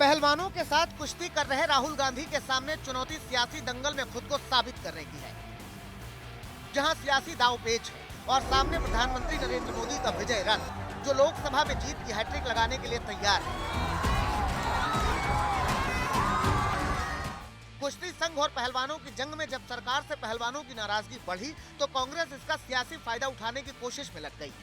पहलवानों के साथ कुश्ती कर रहे राहुल गांधी के सामने चुनौती सियासी दंगल में खुद को साबित करने की है, जहां सियासी दांवपेच है और सामने प्रधानमंत्री नरेंद्र मोदी का विजय रथ, जो लोकसभा में जीत की हैट्रिक लगाने के लिए तैयार है। कुश्ती संघ और पहलवानों की जंग में जब सरकार से पहलवानों की नाराजगी बढ़ी तो कांग्रेस इसका सियासी फायदा उठाने की कोशिश में लग गई।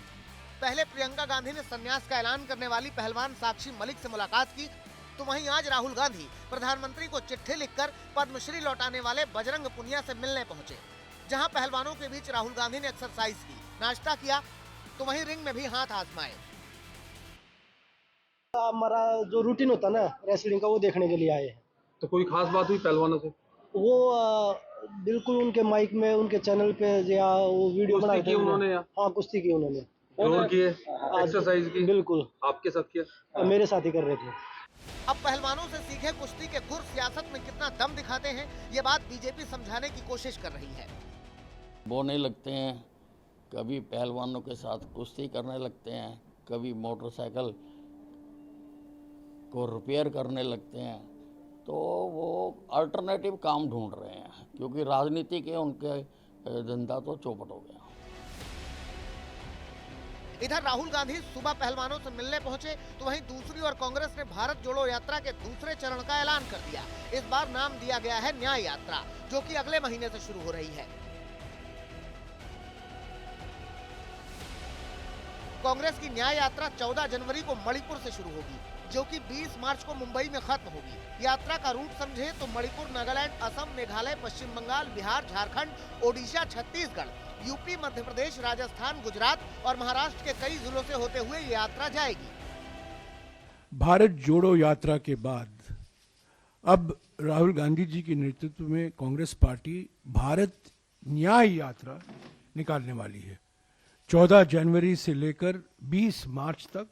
पहले प्रियंका गांधी ने संन्यास का ऐलान करने वाली पहलवान साक्षी मलिक से मुलाकात की, तो वहीं आज राहुल गांधी प्रधानमंत्री को चिट्ठी लिखकर पद्मश्री लौटाने वाले बजरंग पुनिया से मिलने पहुंचे। जहां पहलवानों के बीच राहुल गांधी ने एक्सरसाइज की, नाश्ता किया, तो वहीं रिंग में भी हाथ आजमाए। हमारा जो रूटीन होता है ना रेसलिंग का, वो देखने के लिए आए हैं। तो कोई खास बात हुई पहलवानों से? वो बिल्कुल उनके माइक में, उनके चैनल पे या वो वीडियो बना की उन्होंने? हाँ, कुश्ती की उन्होंने, और की एक्सरसाइज की? बिल्कुल। आपके साथ किया? मेरे साथ ही कर रहे थे। अब पहलवानों से सीखे कुश्ती के गुर सियासत में कितना दम दिखाते हैं, ये बात बीजेपी समझाने की कोशिश कर रही है। बोने लगते हैं, कभी पहलवानों के साथ कुश्ती करने लगते हैं, कभी मोटरसाइकिल को रिपेयर करने लगते हैं, तो वो अल्टरनेटिव काम ढूंढ रहे हैं, क्योंकि राजनीति के उनके धंधा तो चौपट हो गया। इधर राहुल गांधी सुबह पहलवानों से मिलने पहुंचे, तो वहीं दूसरी ओर कांग्रेस ने भारत जोड़ो यात्रा के दूसरे चरण का ऐलान कर दिया। इस बार नाम दिया गया है न्याय यात्रा, जो कि अगले महीने से शुरू हो रही है। कांग्रेस की न्याय यात्रा 14 जनवरी को मणिपुर से शुरू होगी, जो कि 20 मार्च को मुंबई में खत्म होगी। यात्रा का रूट समझे तो मणिपुर, नागालैंड, असम, मेघालय, पश्चिम बंगाल, बिहार, झारखंड, ओडिशा, छत्तीसगढ़, यूपी, मध्य प्रदेश, राजस्थान, गुजरात और महाराष्ट्र के कई जिलों से होते हुए ये यात्रा जाएगी। भारत जोड़ो यात्रा के बाद अब राहुल गांधी जी के नेतृत्व में कांग्रेस पार्टी भारत न्याय यात्रा निकालने वाली है। 14 जनवरी से लेकर 20 मार्च तक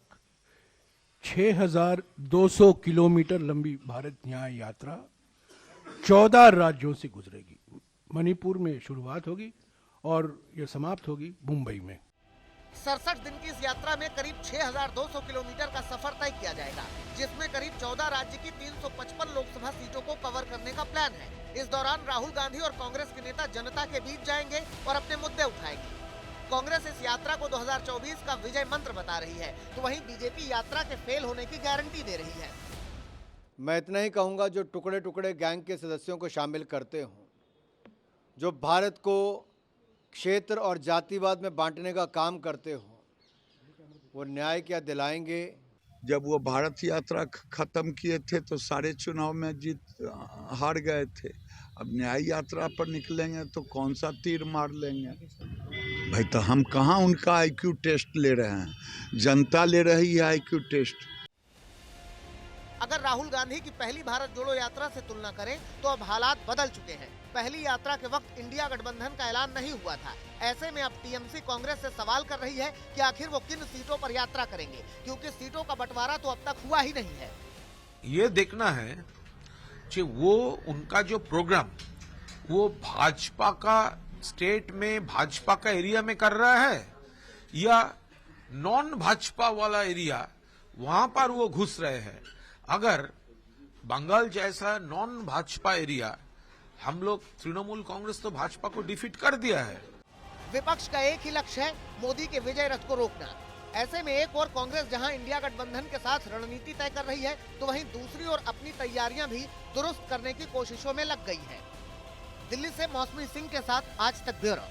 6200 किलोमीटर लंबी भारत न्याय यात्रा 14 राज्यों से गुजरेगी। मणिपुर में शुरुआत होगी और यह समाप्त होगी मुंबई में। 67 दिन की इस यात्रा में करीब 6200 किलोमीटर का सफर तय किया जाएगा, जिसमें करीब 14 राज्य की 355 लोकसभा सीटों को कवर करने का प्लान है। इस दौरान राहुल गांधी और कांग्रेस के नेता जनता के बीच जाएंगे और अपने मुद्दे उठाएंगे। कांग्रेस इस यात्रा को 2024 का विजय मंत्र बता रही है, तो वहीं बीजेपी यात्रा के फेल होने की गारंटी दे रही है। मैं इतना ही कहूंगा, जो टुकड़े टुकड़े गैंग के सदस्यों को शामिल करते हों, जो भारत को क्षेत्र और जातिवाद में बांटने का काम करते हो, वो न्याय क्या दिलाएंगे? जब वो भारत यात्रा खत्म किए थे तो सारे चुनाव में हार गए थे। अब न्याय यात्रा पर निकलेंगे तो कौन सा तीर मार लेंगे भाई? तो हम कहाँ उनका आईक्यू टेस्ट ले रहे हैं, जनता ले रही है आईक्यू टेस्ट। अगर राहुल गांधी की पहली भारत जोड़ो यात्रा से तुलना करें तो अब हालात बदल चुके हैं। पहली यात्रा के वक्त इंडिया गठबंधन का ऐलान नहीं हुआ था। ऐसे में अब टीएमसी कांग्रेस से सवाल कर रही है कि आखिर वो किन सीटों पर यात्रा करेंगे, क्योंकि सीटों का बंटवारा तो अब तक हुआ ही नहीं है। ये देखना है कि वो उनका जो प्रोग्राम वो भाजपा का स्टेट में, भाजपा का एरिया में कर रहा है या नॉन भाजपा वाला एरिया वहां पर वो घुस रहे हैं। अगर बंगाल जैसा नॉन भाजपा एरिया, हम लोग तृणमूल कांग्रेस तो भाजपा को डिफीट कर दिया है। विपक्ष का एक ही लक्ष्य है, मोदी के विजय रथ को रोकना। ऐसे में एक और कांग्रेस जहां इंडिया गठबंधन के साथ रणनीति तय कर रही है, तो वहीं दूसरी ओर अपनी तैयारियां भी दुरुस्त करने की कोशिशों में लग गई है। दिल्ली से मौसमी सिंह के साथ आज तक ब्यूरो।